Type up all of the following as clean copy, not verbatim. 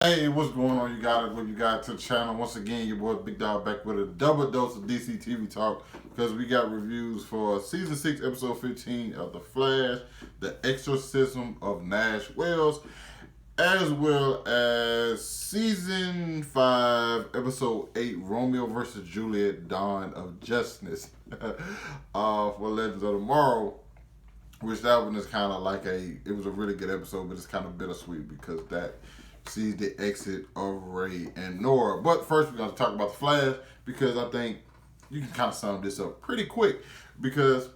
Hey, what's going on, you guys? What you got to the channel? Once again, your boy Big Dog back with a double dose of DC TV talk because we got reviews for season 6, episode 15 of The Flash, The Exorcism of Nash Wells, as well as season 5, episode 8, Romeo versus Juliet, Dawn of Justice, for Legends of Tomorrow. Which that one is kind of like it was a really good episode, but it's kind of bittersweet because that sees the exit of Ray and Nora. But first, we're going to talk about the Flash because I think you can kind of sum this up pretty quick because,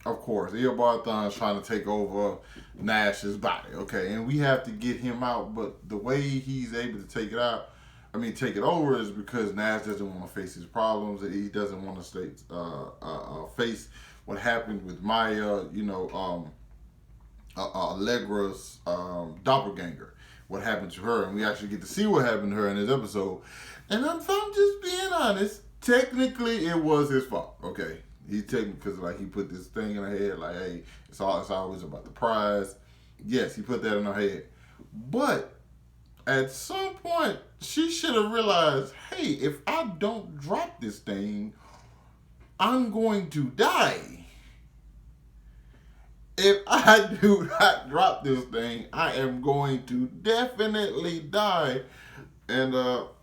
of course, Eobard is trying to take over Nash's body, okay? And we have to get him out, but the way he's able to take it over is because Nash doesn't want to face his problems. He doesn't want to face what happened with Maya, Allegra's doppelganger, what happened to her, and we actually get to see what happened to her in this episode. And if I'm just being honest, technically it was his fault. Okay, he technically because he put this thing in her head, like, hey, it's always about the prize. Yes, he put that in her head, but at some point she should have realized, hey, if I don't drop this thing, I'm going to die. If I do not drop this thing, I am going to definitely die. And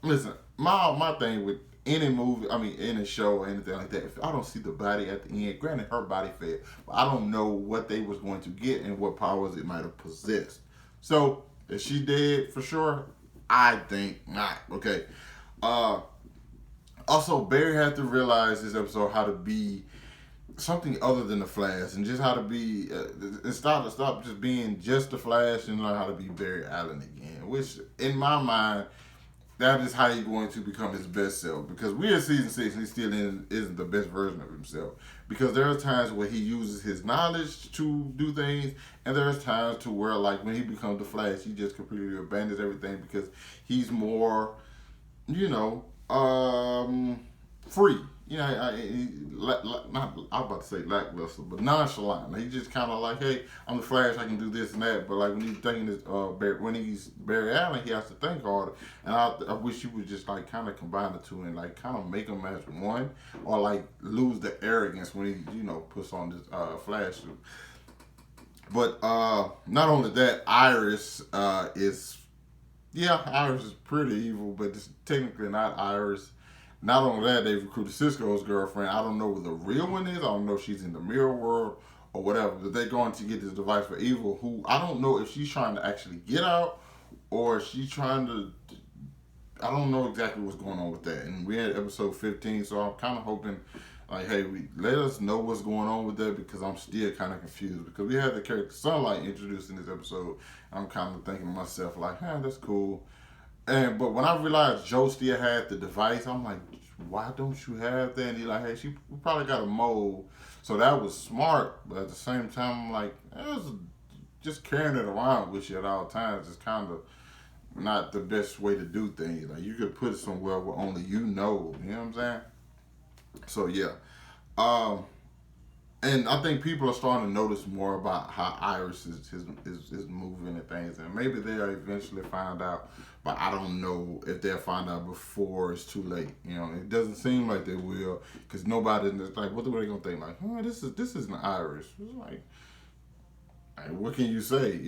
listen, my thing with any movie, any show or anything like that, if I don't see the body at the end, granted her body fell, but I don't know what they was going to get and what powers it might have possessed. So is she dead for sure? I think not. Okay. Also, Barry had to realize this episode how to be something other than the Flash and just how to be and stop just being just the Flash and learn how to be Barry Allen again. Which, in my mind, that is how he's going to become his best self. Because we're in season 6 and he still isn't the best version of himself. Because there are times where he uses his knowledge to do things, and there's times to where, like, when he becomes the Flash, he just completely abandons everything because he's more, free. Not I was about to say lackluster, but nonchalant. He just kind of like, hey, I'm the Flash, I can do this and that. But like when he's thinking this, when he's Barry Allen, he has to think harder. And I wish you would just like kind of combine the two and like kind of make them as one, or like lose the arrogance when he puts on this Flash suit. But not only that, Iris is pretty evil, but it's technically not Iris. Not only that, they've recruited Cisco's girlfriend. I don't know who the real one is. I don't know if she's in the mirror world or whatever. But they're going to get this device for evil, who I don't know if she's trying to actually get out or if she's trying to. I don't know exactly what's going on with that. And we had episode 15, so I'm kind of hoping, like, hey, let us know what's going on with that because I'm still kind of confused. Because we had the character Sunlight introduced in this episode. I'm kind of thinking to myself, like, that's cool. But when I realized Joe still had the device, I'm like, why don't you have that? And he's like, hey, we probably got a mole. So that was smart. But at the same time, I'm like, just carrying it around with you at all times is kind of not the best way to do things. Like, you could put it somewhere where only you know. You know what I'm saying? So, yeah. And I think people are starting to notice more about how Iris is moving and things, and maybe they'll eventually find out. But I don't know if they'll find out before it's too late. It doesn't seem like they will, because nobody like, what are they gonna think? Like, this isn't Iris. It's like, what can you say?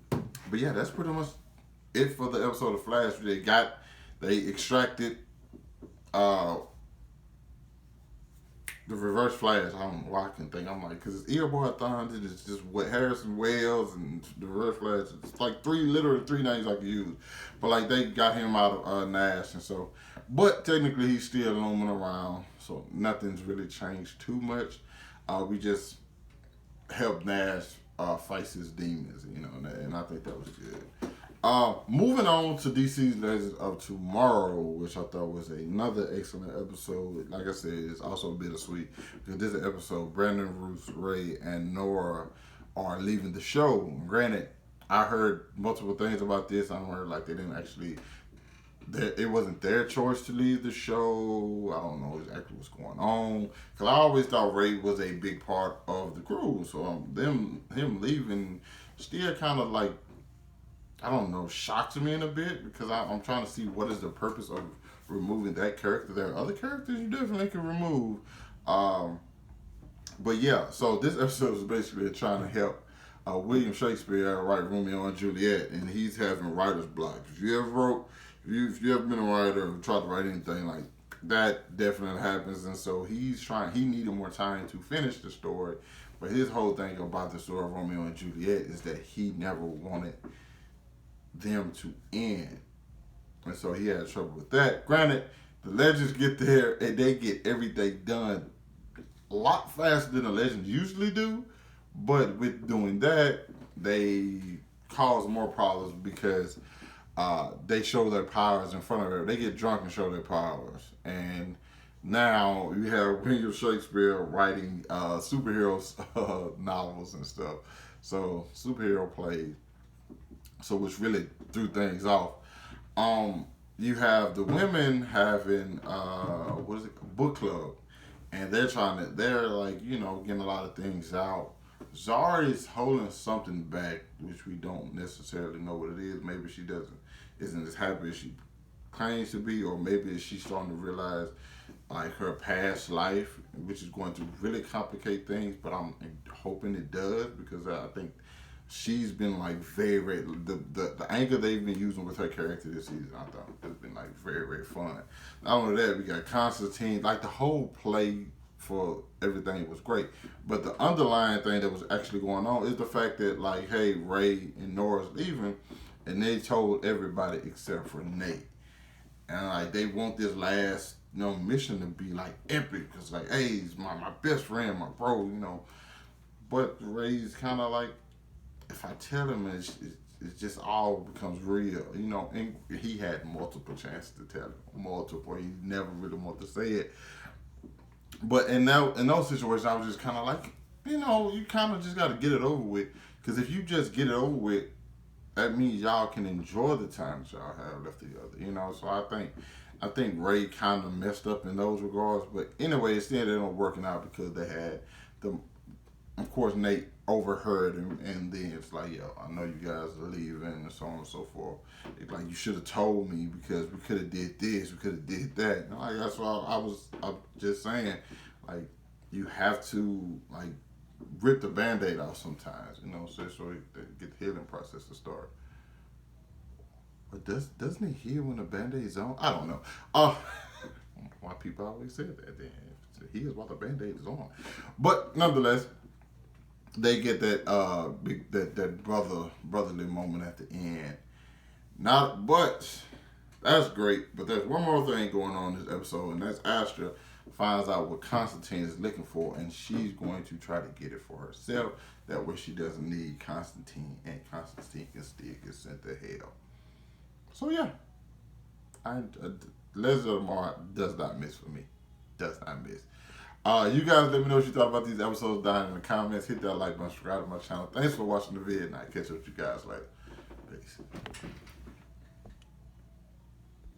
But yeah, that's pretty much it for the episode of Flash. They extracted the Reverse Flash. I don't know why I can think. I'm like, because it's Eobard Thon, it's just what Harrison Wells and the Reverse Flash. It's like literally three names I could use. But like they got him out of Nash, and so. But technically he's still roaming around, so nothing's really changed too much. We just helped Nash fight his demons, and I think that was good. Moving on to DC's Legends of Tomorrow, which I thought was another excellent episode. Like I said, it's also bittersweet because this episode, Brandon, Ruth, Ray, and Nora are leaving the show. Granted, I heard multiple things about this. I heard like they didn't actually, it wasn't their choice to leave the show. I don't know exactly what's going on because I always thought Ray was a big part of the crew. So him leaving still kind of like, I don't know, shocks me in a bit because I'm trying to see what is the purpose of removing that character. There are other characters you definitely can remove. But yeah, so this episode is basically trying to help William Shakespeare write Romeo and Juliet, and he's having writer's block. If you ever been a writer or tried to write anything like that, definitely happens. And so he needed more time to finish the story. But his whole thing about the story of Romeo and Juliet is that he never wanted them to end. And so he had trouble with that. Granted, the legends get there and they get everything done a lot faster than the legends usually do. But with doing that, they cause more problems because they show their powers in front of her. They get drunk and show their powers. And now you have William Shakespeare writing superhero novels and stuff. So superhero plays. So which really threw things off. You have the women having book club, and they're like, you know, getting a lot of things out. Zari's holding something back, which we don't necessarily know what it is. Maybe she isn't as happy as she claims to be, or maybe she's starting to realize like her past life, which is going to really complicate things. But I'm hoping it does, because I think she's been like very, very the angle they've been using with her character this season, I thought has been like very, very fun. Not only that, we got Constantine. Like the whole play for everything was great, but the underlying thing that was actually going on is the fact that like, hey, Ray and Nora's leaving, and they told everybody except for Nate, and like they want this last mission to be like epic, because like, hey, he's my best friend, my bro, you know. But Ray's kind of like, if I tell him, it just all becomes real, you know. And he had multiple chances to tell him, multiple. He never really wanted to say it. But in those situations, I was just kind of like, you know, you kind of just got to get it over with. Because if you just get it over with, that means y'all can enjoy the time that y'all have left together, you know. So I think Ray kind of messed up in those regards. But anyway, it still ended up working out because they had of course, Nate overheard him, and then it's like, yo, I know you guys are leaving, and so on and so forth. It's like, you should have told me, because we could have did this, we could have did that. And like, that's why I'm just saying, like, you have to like rip the Band-Aid off sometimes, you know, so they get the healing process to start. But doesn't he heal when the Band-Aid's on? I don't know. Why people always say that then? He heals while the Band-Aid is on. But nonetheless, they get that that brotherly moment at the end. But that's great. But there's one more thing going on in this episode, and that's Astra finds out what Constantine is looking for, and she's going to try to get it for herself. That way, she doesn't need Constantine, and Constantine can still get sent to hell. So yeah, Legends of Tomorrow does not miss for me. Does not miss. You guys let me know what you thought about these episodes down in the comments. Hit that like button, subscribe to my channel. Thanks for watching the video, and I'll catch up with you guys later. Peace.